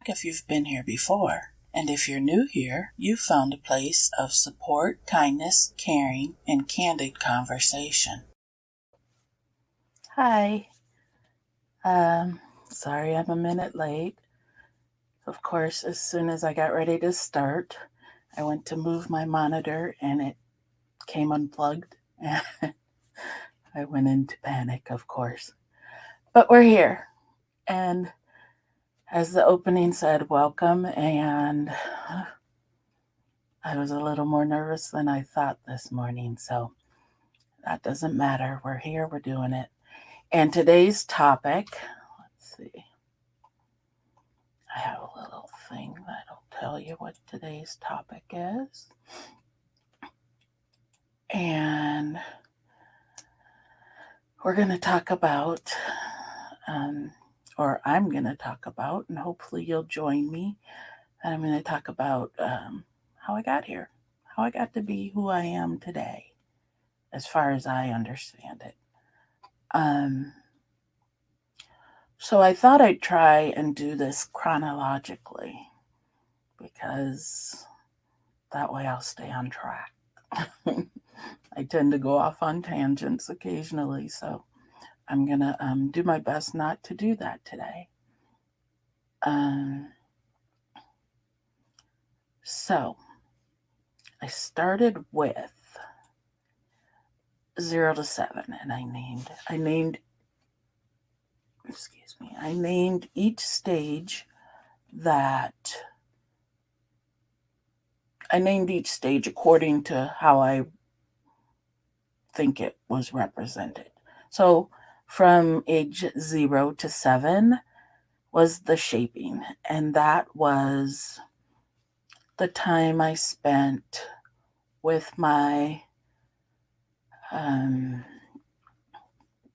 if you've been here before. And if you're new here, you've found a place of support, kindness, caring, and candid conversation. Hi. Sorry I'm a minute late. Of course, as soon as I got ready to start, I went to move my monitor and it came unplugged. I went into panic, of course. But we're here. And as the opening said, welcome. And I was a little more nervous than I thought this morning. So that doesn't matter. We're here. We're doing it. And today's topic, let's see. I have a little thing that'll tell you what today's topic is. And we're going to talk about, or I'm going to talk about, and hopefully you'll join me, and I'm going to talk about how I got here, how I got to be who I am today, as far as I understand it. So I thought I'd try and do this chronologically, because that way I'll stay on track. I tend to go off on tangents occasionally, so I'm going to do my best not to do that today. So I started with 0 to 7, and I named each stage according to how I think it was represented. So from age 0 to 7 was the shaping, and that was the time I spent with my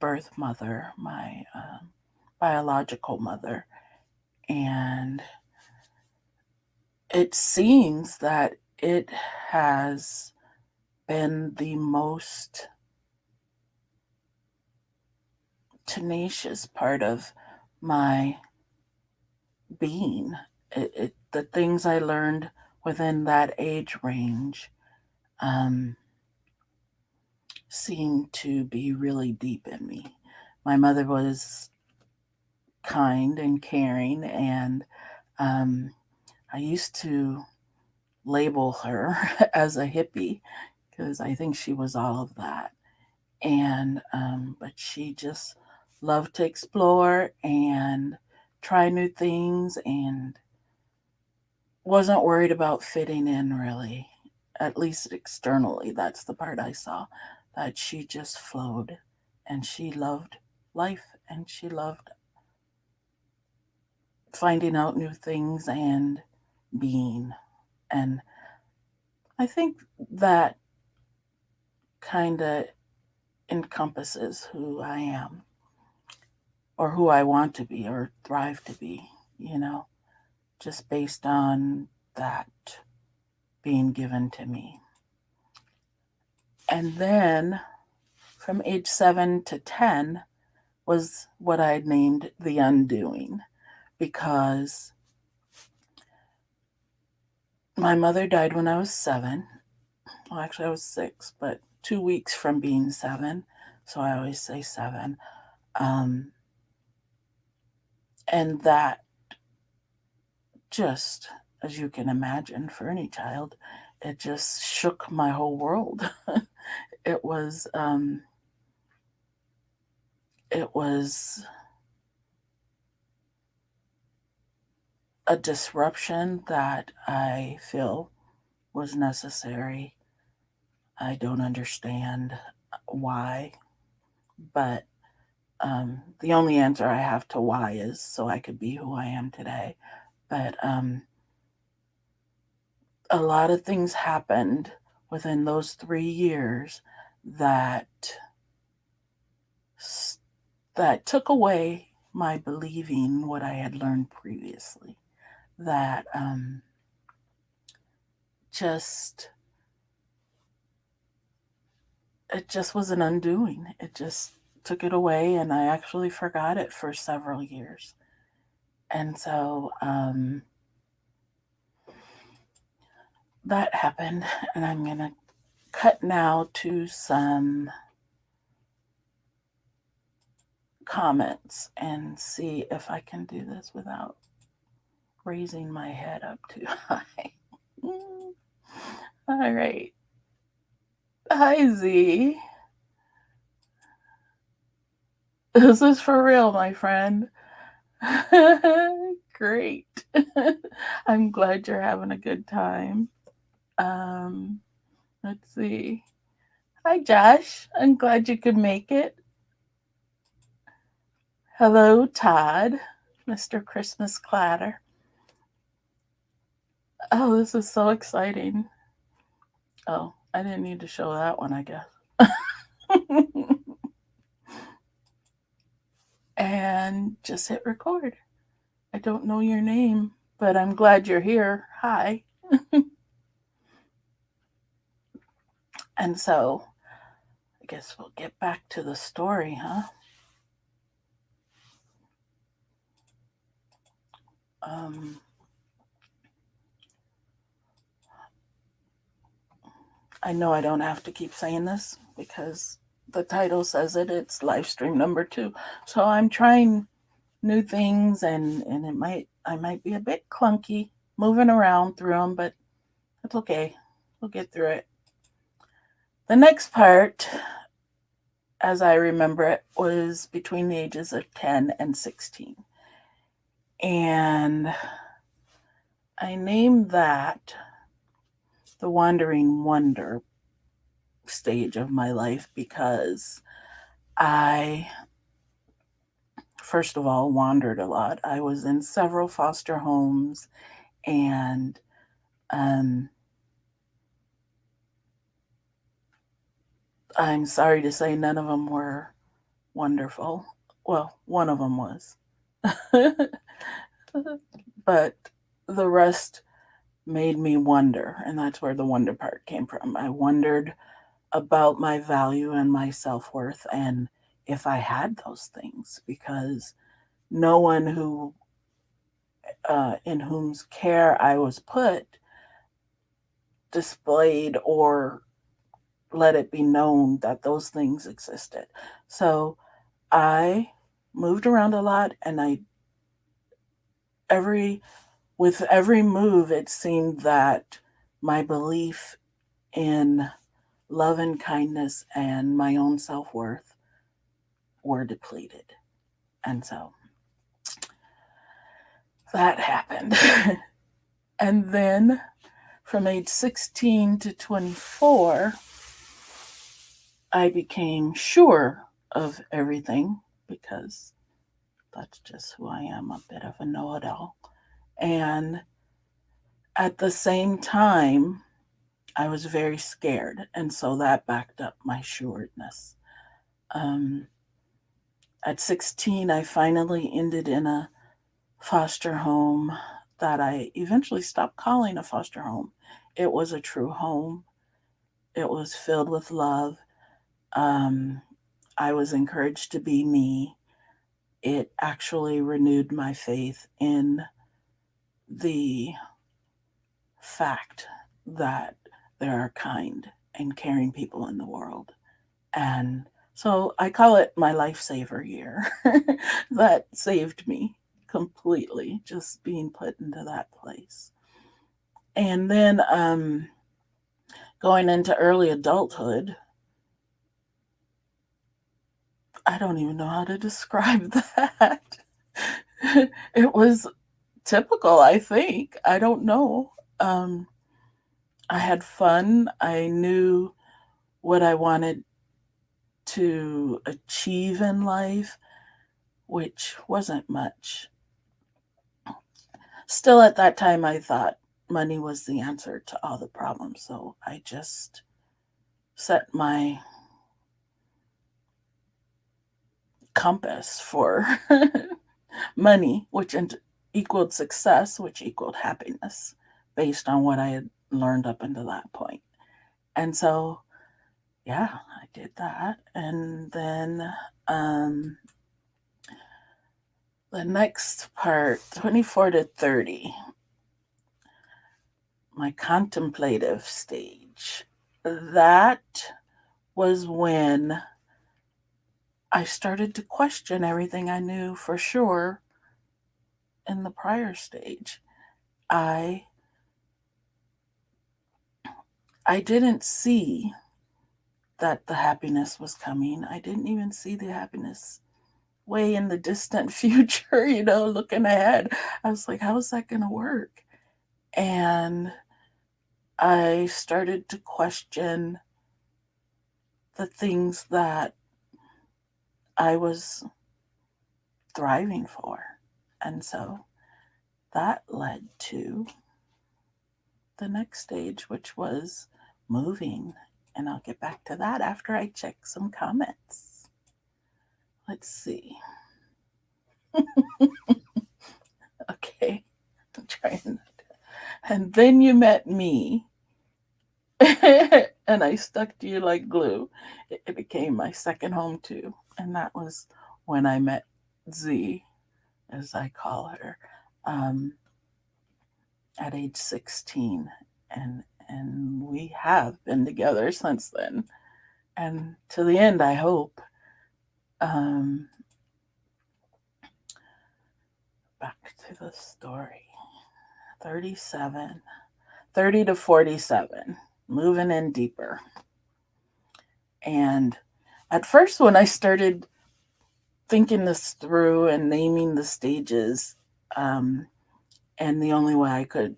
birth mother, my biological mother. And it seems that it has been the most tenacious part of my being. The things I learned within that age range seem to be really deep in me. My mother was kind and caring, and I used to label her as a hippie because I think she was all of that. And but she just loved to explore and try new things and wasn't worried about fitting in, really, at least externally. That's the part I saw, that she just flowed, and she loved life, and she loved finding out new things and being. And I think that kind of encompasses who I am, or who I want to be, or thrive to be, just based on that being given to me. And then from age 7 to 10 was what I named the undoing, because my mother died when I was 7. Well, actually, I was 6, but 2 weeks from being 7. So I always say 7. And that just, as you can imagine, for any child, it just shook my whole world. It was a disruption that I feel was necessary. I don't understand why, but the only answer I have to why is so I could be who I am today. But a lot of things happened within those 3 years that took away my believing what I had learned previously. That it just was an undoing. It just took it away, and I actually forgot it for several years. And so that happened, and I'm going to cut now to some comments and see if I can do this without raising my head up too high. All right. Hi, Z. This is for real, my friend. Great. I'm glad you're having a good time. Let's see. Hi, Josh. I'm glad you could make it. Hello, Todd, Mr. Christmas Clatter. Oh, this is so exciting. Oh, I didn't need to show that one, I guess. And just hit record. I don't know your name, but I'm glad you're here. Hi. And so, I guess we'll get back to the story, huh? I know I don't have to keep saying this because the title says it. It's live stream number 2. So I'm trying new things, and I might be a bit clunky moving around through them, but that's okay. We'll get through it. The next part, as I remember it, was between the ages of 10 and 16. And I named that the Wandering Wonder stage of my life because I, first of all, wandered a lot. I was in several foster homes, and I'm sorry to say none of them were wonderful. Well, one of them was. But the rest made me wonder, and that's where the wonder part came from. I wondered about my value and my self-worth, and if I had those things, because no one who in whose care I was put displayed or let it be known that those things existed. So I moved around a lot, and with every move, it seemed that my belief in love and kindness and my own self-worth were depleted. And so that happened. And then from age 16 to 24, I became sure of everything because that's just who I am, a bit of a know-it-all. And at the same time, I was very scared, and so that backed up my sureness. At 16, I finally ended in a foster home that I eventually stopped calling a foster home. It was a true home. It was filled with love. I was encouraged to be me. It actually renewed my faith in the fact that there are kind and caring people in the world. And so I call it my lifesaver year. That saved me completely, just being put into that place. And then going into early adulthood, I don't even know how to describe that. It was typical, I think. I don't know. I had fun. I knew what I wanted to achieve in life, which wasn't much. Still, at that time, I thought money was the answer to all the problems. So I just set my compass for money, which equaled success, which equaled happiness based on what I had learned up until that point. And so, yeah, I did that. And then The next part, 24 to 30, my contemplative stage. That was when I started to question everything I knew for sure in the prior stage. I didn't see that the happiness was coming. I didn't even see the happiness way in the distant future, looking ahead. I was like, how is that going to work? And I started to question the things that I was thriving for. And so that led to the next stage, which was moving. And I'll get back to that after I check some comments. Let's see. Okay, I'm trying. And then you met me. And I stuck to you like glue. It became my second home too. And that was when I met Z, as I call her, at age 16. And we have been together since then. And to the end, I hope. Back to the story. 30 to 47, moving in deeper. And at first, when I started thinking this through and naming the stages, and the only way I could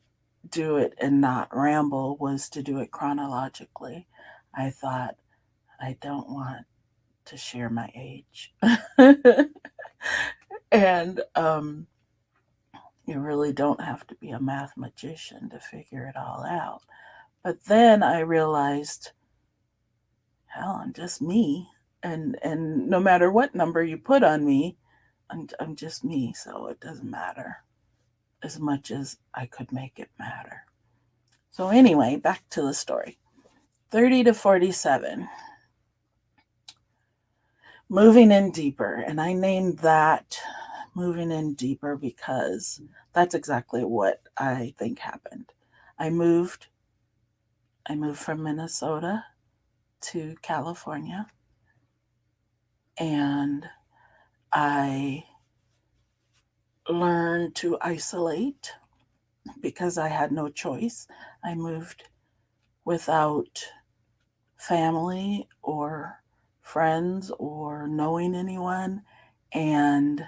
do it and not ramble was to do it chronologically, I thought, I don't want to share my age. And you really don't have to be a mathematician to figure it all out. But then I realized, hell, I'm just me. And no matter what number you put on me, I'm just me, so it doesn't matter as much as I could make it matter. So anyway, back to the story. 30 to 47. Moving in deeper. And I named that moving in deeper because that's exactly what I think happened. I moved from Minnesota to California, and I learned to isolate because I had no choice. I moved without family or friends or knowing anyone, and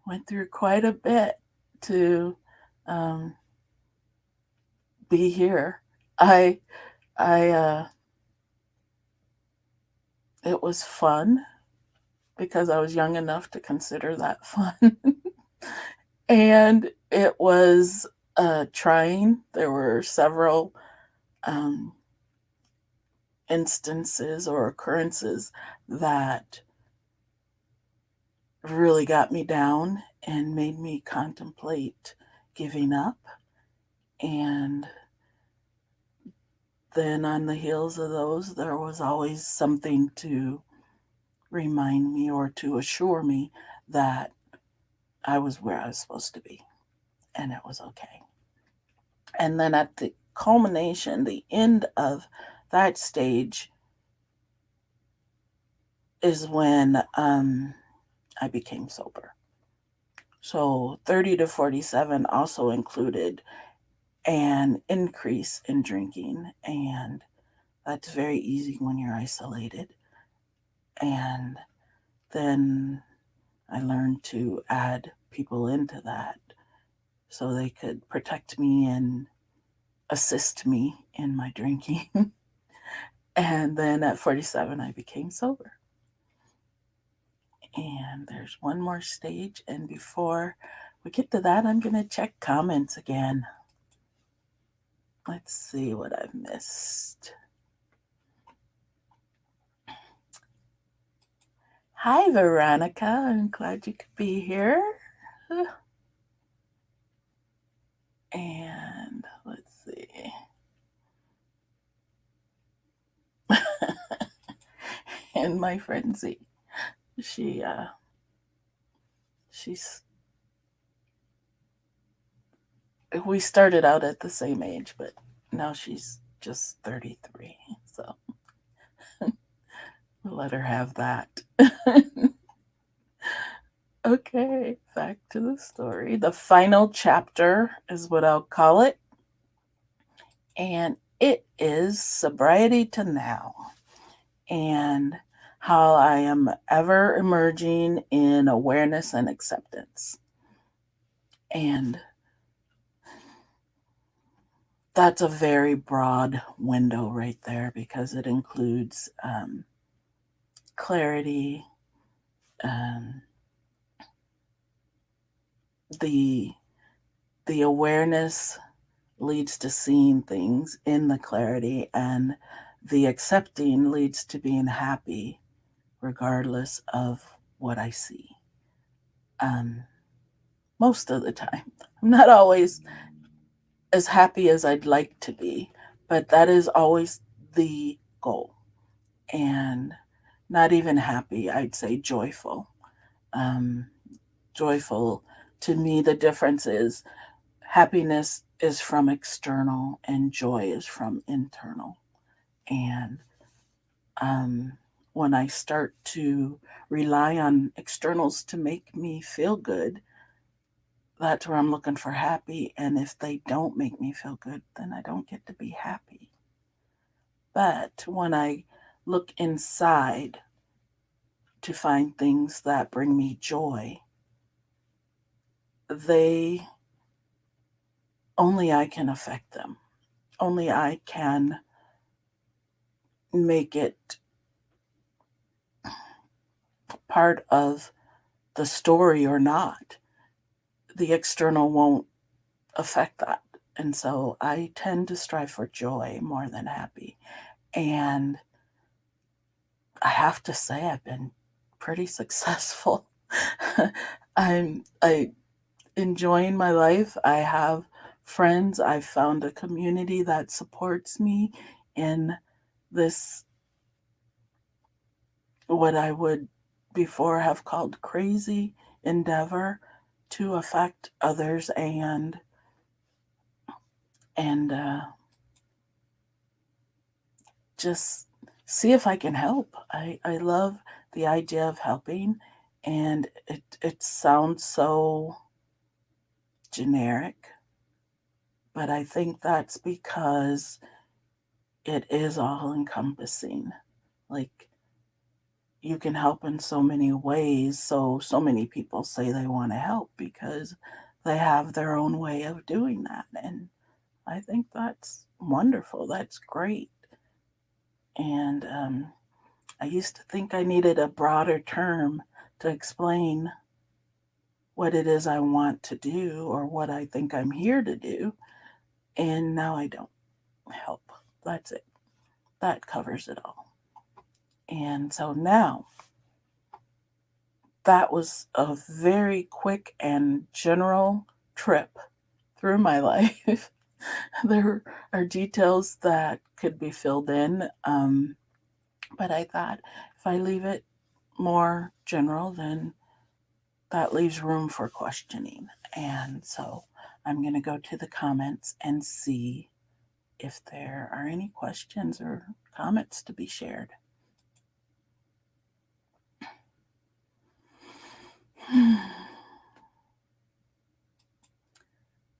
went through quite a bit to be here. It was fun because I was young enough to consider that fun. And it was trying. There were several instances or occurrences that really got me down and made me contemplate giving up. And then on the heels of those, there was always something to remind me or to assure me that I was where I was supposed to be and it was okay. And then at the culmination, the end of that stage is when I became sober. So 30 to 47 also included an increase in drinking, and that's very easy when you're isolated. And then I learned to add people into that so they could protect me and assist me in my drinking. And then at 47, I became sober. And there's one more stage. And before we get to that, I'm going to check comments again. Let's see what I've missed. Hi, Veronica. I'm glad you could be here. And let's see. And my friend Z. She she's we started out at the same age, but now she's just 33. So we'll let her have that. Okay, back to the story. The final chapter is what I'll call it. And it is sobriety to now. And how I am ever emerging in awareness and acceptance. And that's a very broad window right there because it includes clarity, um, the awareness leads to seeing things in the clarity, and the accepting leads to being happy regardless of what I see. Most of the time, I'm not always as happy as I'd like to be, but that is always the goal. And not even happy, I'd say joyful. Um, Joyful, to me, the difference is happiness is from external and joy is from internal. And um, when I start to rely on externals to make me feel good, that's where I'm looking for happy. And if they don't make me feel good, then I don't get to be happy. But when I look inside to find things that bring me joy, they only I can affect them. Only I can make it part of the story or not. The external won't affect that. And so I tend to strive for joy more than happy. And I have to say I've been pretty successful. I enjoying my life. I have friends. I've found a community that supports me in this, what I would before have called crazy endeavor to affect others and just see if I can help. I love the idea of helping, and it sounds so generic, but I think that's because it is all encompassing. Like, you can help in so many ways. So many people say they want to help because they have their own way of doing that. And I think that's wonderful. That's great. And I used to think I needed a broader term to explain what it is I want to do or what I think I'm here to do. And now I don't. Help. That's it. That covers it all. And so now, that was a very quick and general trip through my life. There are details that could be filled in, but I thought if I leave it more general, then that leaves room for questioning. And so I'm going to go to the comments and see if there are any questions or comments to be shared.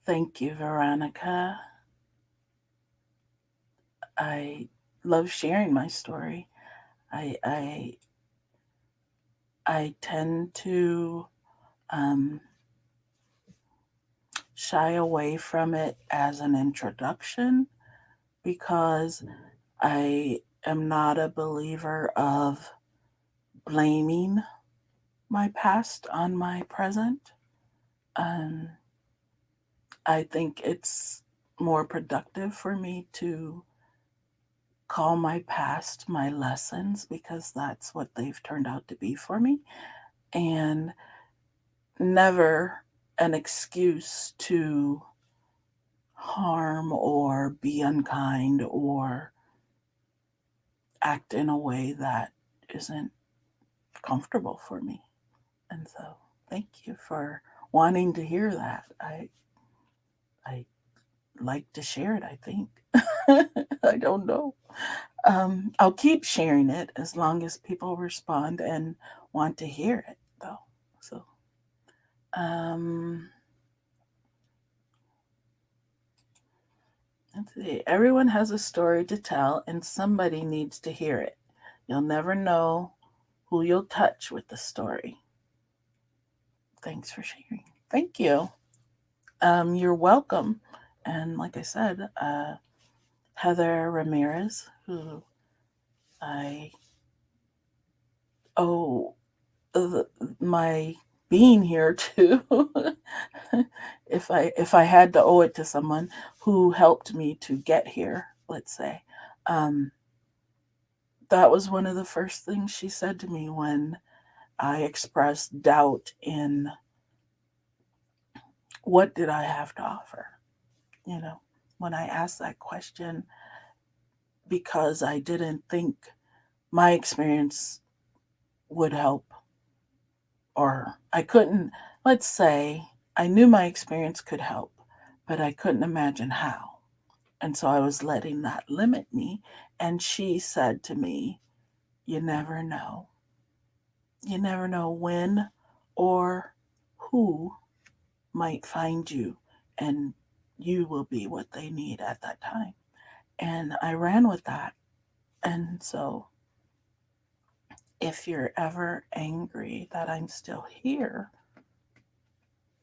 Thank you, Veronica. I love sharing my story. I I I tend to um, shy away from it as an introduction because I am not a believer of blaming my past on my present. Um, I think it's more productive for me to call my past my lessons because that's what they've turned out to be for me, and never an excuse to harm or be unkind or act in a way that isn't comfortable for me. And so thank you for wanting to hear that. I like to share it, I think. I don't know. I'll keep sharing it as long as people respond and want to hear it, though. So, let's see. Everyone has a story to tell, and somebody needs to hear it. You'll never know who you'll touch with the story. Thanks for sharing. Thank you. You're welcome. And like I said, Heather Ramirez, who I owe my being here to, if I had to owe it to someone who helped me to get here, let's say. That was one of the first things she said to me when I expressed doubt in what did I have to offer. You know, when I asked that question, because I didn't think my experience would help, or I couldn't, let's say, I knew my experience could help, but I couldn't imagine how. And so I was letting that limit me. And she said to me, you never know. You never know when or who might find you, and you will be what they need at that time. And I ran with that. And so if you're ever angry that I'm still here,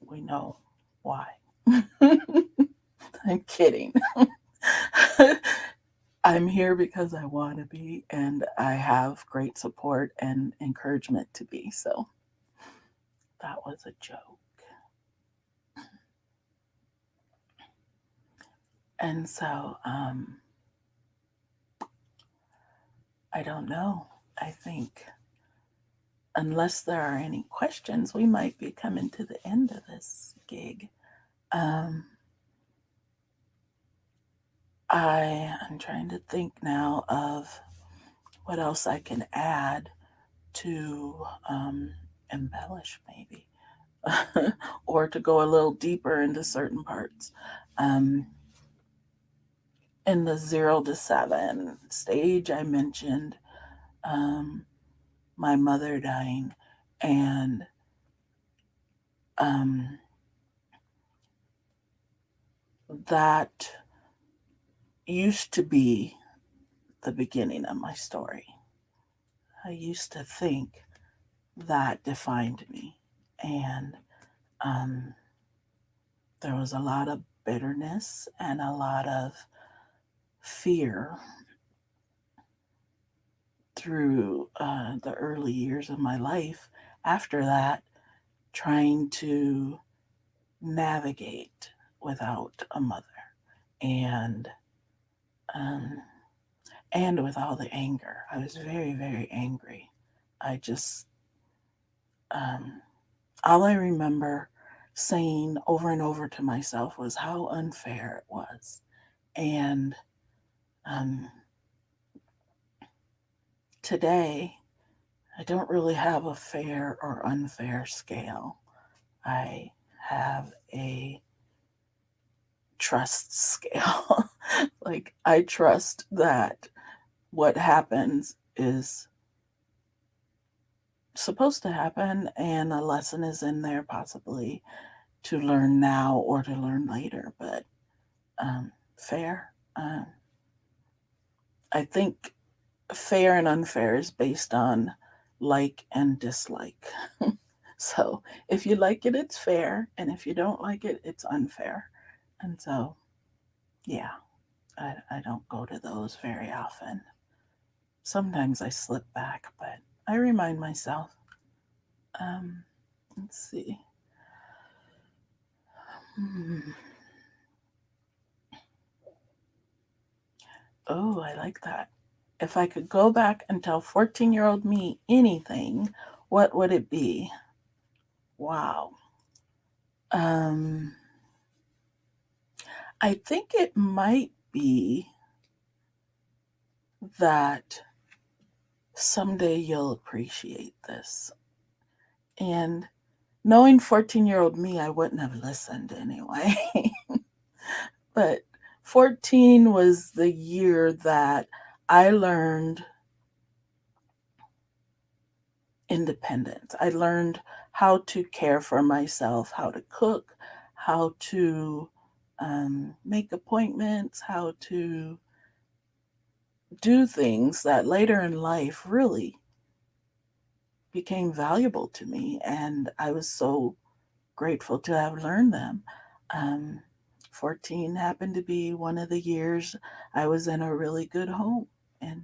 we know why. I'm kidding. I'm here because I want to be, and I have great support and encouragement to be. So that was a joke. And so I don't know. I think unless there are any questions, we might be coming to the end of this gig. I am trying to think now of what else I can add to embellish, maybe, or to go a little deeper into certain parts. In the 0 to 7 stage, I mentioned my mother dying, and that used to be the beginning of my story. I used to think that defined me, and there was a lot of bitterness and a lot of fear through the early years of my life after that, trying to navigate without a mother, and with all the anger. I was very, very angry. I just all I remember saying over and over to myself was how unfair it was. And today, I don't really have a fair or unfair scale. I have a trust scale. Like, I trust that what happens is supposed to happen, and a lesson is in there possibly to learn now or to learn later. But fair, I think fair and unfair is based on like and dislike. So if you like it, it's fair, and if you don't like it, it's unfair. And so, yeah, I don't go to those very often. Sometimes I slip back, but I remind myself. Let's see. Oh, I like that. If I could go back and tell 14-year-old me anything, what would it be? Wow. I think it might be that someday you'll appreciate this. And knowing 14-year-old me, I wouldn't have listened anyway. But 14 was the year that I learned independence. I learned how to care for myself, how to cook, how to make appointments, how to do things that later in life really became valuable to me. And I was so grateful to have learned them. Um, 14 happened to be one of the years I was in a really good home. And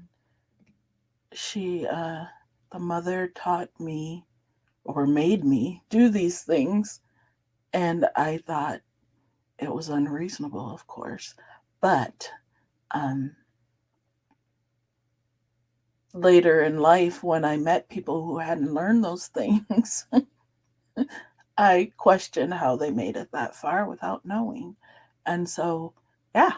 the mother taught me or made me do these things. And I thought it was unreasonable, of course. But um, later in life, when I met people who hadn't learned those things, I questioned how they made it that far without knowing. And so, yeah,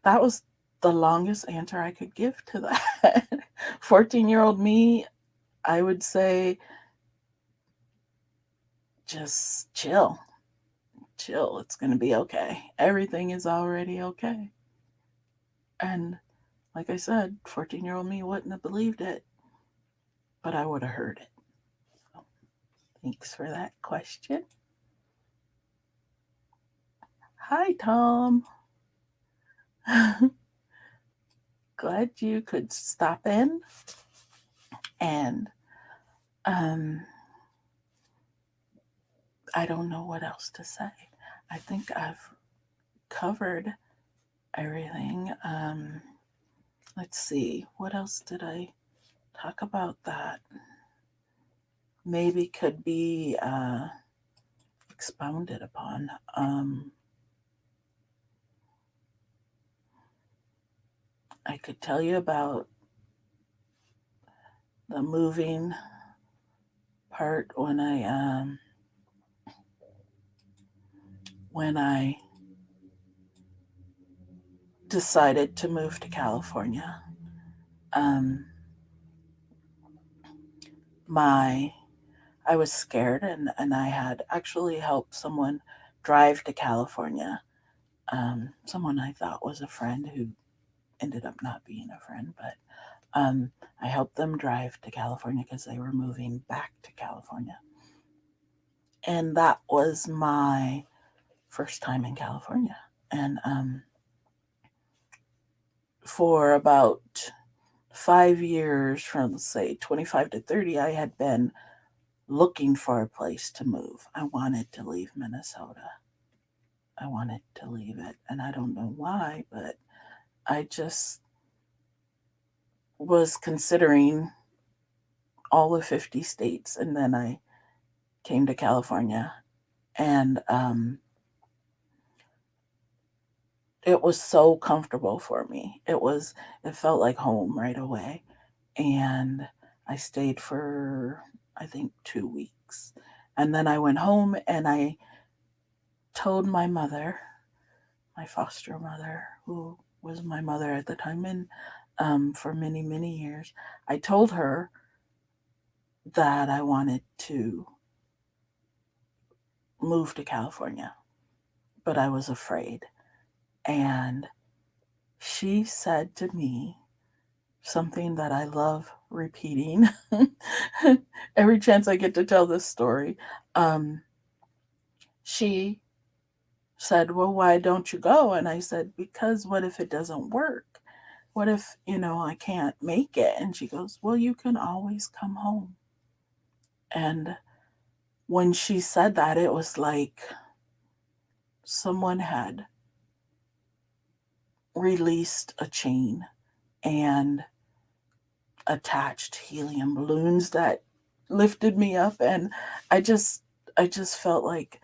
that was the longest answer I could give to that. 14-year-old me, I would say, just chill. Chill. It's going to be okay. Everything is already okay. And like I said, 14-year-old me wouldn't have believed it, but I would have heard it. So, thanks for that question. Hi, Tom. Glad you could stop in. And I don't know what else to say. I think I've covered everything. Let's see, what else did I talk about that maybe could be expounded upon? I could tell you about the moving part when I decided to move to California. I was scared, and I had actually helped someone drive to California. Someone I thought was a friend who ended up not being a friend, but I helped them drive to California because they were moving back to California. And that was my first time in California. And for about 5 years, from say 25 to 30, I had been looking for a place to move. I wanted to leave Minnesota. I wanted to leave it. And I don't know why, but I just was considering all the 50 states. And then I came to California. And it was so comfortable for me. It felt like home right away. And I stayed for, I think, 2 weeks. And then I went home and I told my mother, my foster mother, who was my mother at the time and for many, many years, I told her that I wanted to move to California, but I was afraid. And she said to me something that I love repeating every chance I get to tell this story. She said, "Well, why don't you go?" And I said, "Because what if it doesn't work? What if, I can't make it?" And she goes, "Well, you can always come home." And when she said that, it was like someone had released a chain and attached helium balloons that lifted me up. And I just felt like,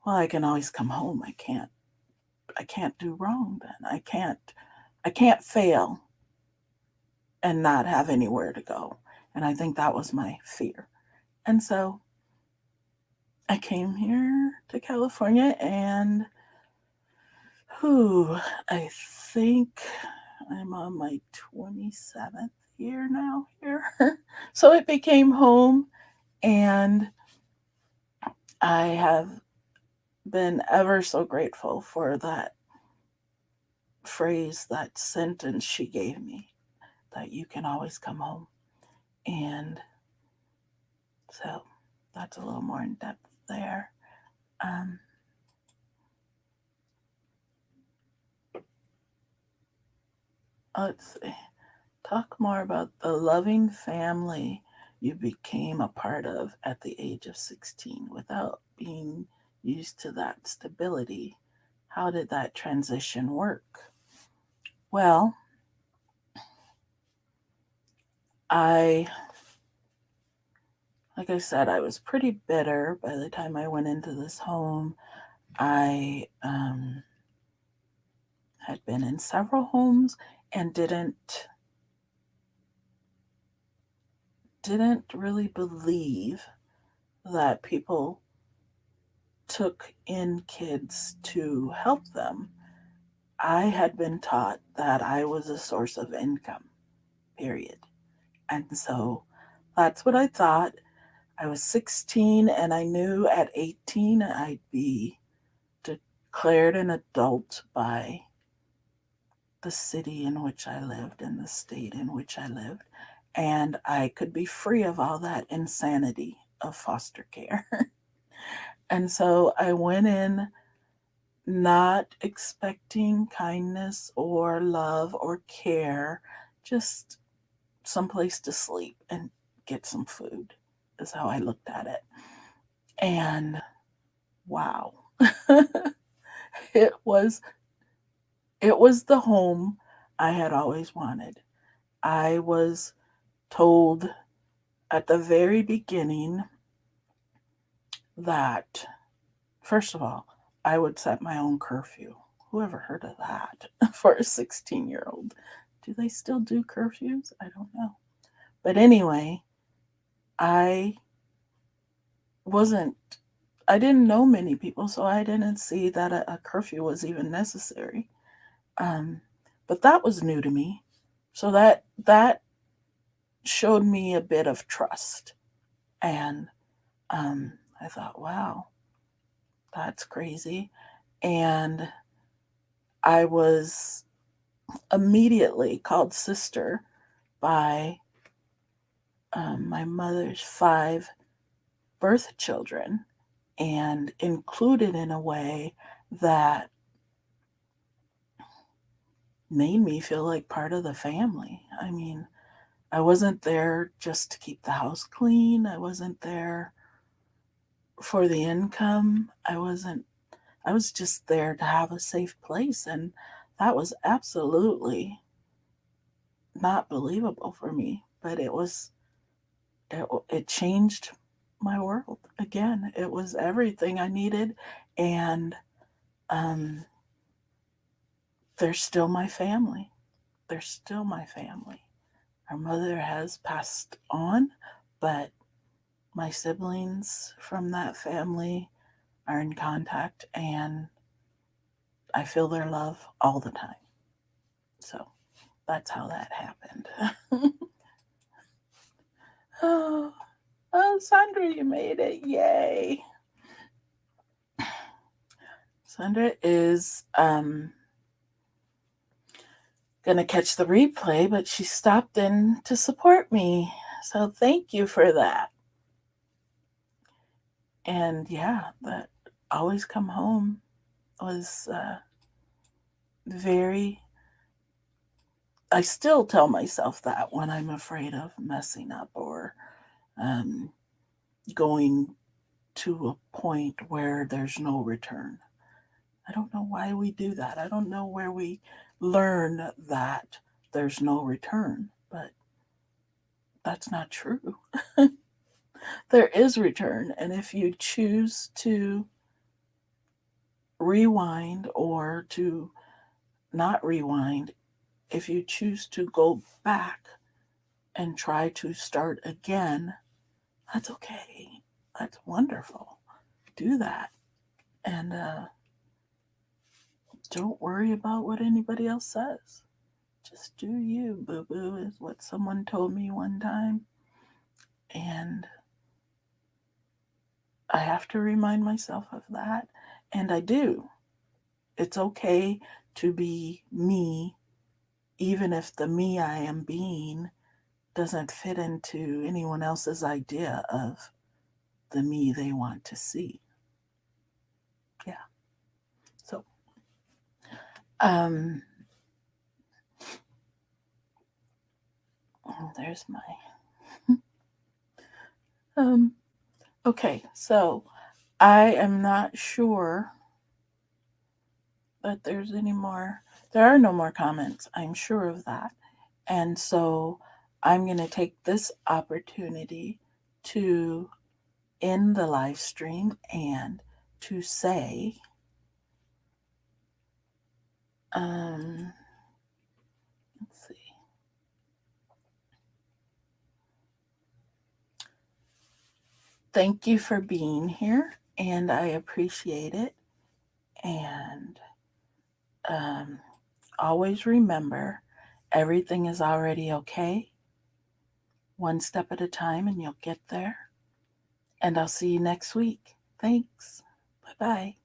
well, I can always come home. I can't do wrong then. I can't fail and not have anywhere to go. And I think that was my fear. And so I came here to California, and I think I'm on my 27th year now here. So it became home, and I have been ever so grateful for that phrase, that sentence she gave me, that you can always come home. And so that's a little more in depth there. Um, let's see. Talk more about the loving family you became a part of at the age of 16 without being used to that stability. How did that transition work? Well, I, like I said, I was pretty bitter by the time I went into this home. I had been in several homes and didn't really believe that people took in kids to help them. I had been taught that I was a source of income, period. And so that's what I thought. I was 16 and I knew at 18 I'd be declared an adult by the city in which I lived and the state in which I lived. And I could be free of all that insanity of foster care. And so I went in not expecting kindness or love or care, just someplace to sleep and get some food, is how I looked at it. And wow. it was it was the home I had always wanted. I was told at the very beginning that, first of all, I would set my own curfew. Who ever heard of that for a 16-year-old? Do they still do curfews? I don't know. But anyway, I wasn't, I didn't know many people, so I didn't see that a curfew was even necessary. Um, but that was new to me. So that showed me a bit of trust. And I thought, wow, that's crazy. And I was immediately called sister by my mother's 5 birth children, and included in a way that made me feel like part of the family. I mean, I wasn't there just to keep the house clean. I wasn't there for the income. I was just there to have a safe place, and that was absolutely not believable for me, but it changed my world again. It was everything I needed, and um, they're still my family. They're still my family. Our mother has passed on, but my siblings from that family are in contact, and I feel their love all the time. So that's how that happened. oh, oh, Sandra, you made it. Yay. Sandra is going to catch the replay, but she stopped in to support me. So thank you for that. And yeah, that always come home was very, I still tell myself that when I'm afraid of messing up or um, going to a point where there's no return. I don't know why we do that. I don't know where we learn that there's no return, but that's not true. There is return. And if you choose to rewind or to not rewind, if you choose to go back and try to start again, that's okay. That's wonderful. Do that. And don't worry about what anybody else says. Just do you, boo boo, is what someone told me one time. And I have to remind myself of that. And I do. It's okay to be me, even if the me I am being doesn't fit into anyone else's idea of the me they want to see. Yeah. So, there's my, okay. So I am not sure that there are no more comments. I'm sure of that. And so I'm going to take this opportunity to end the live stream and to say, let's see. Thank you for being here, and I appreciate it. And always remember, everything is already okay. One step at a time, and you'll get there. And I'll see you next week. Thanks. Bye bye.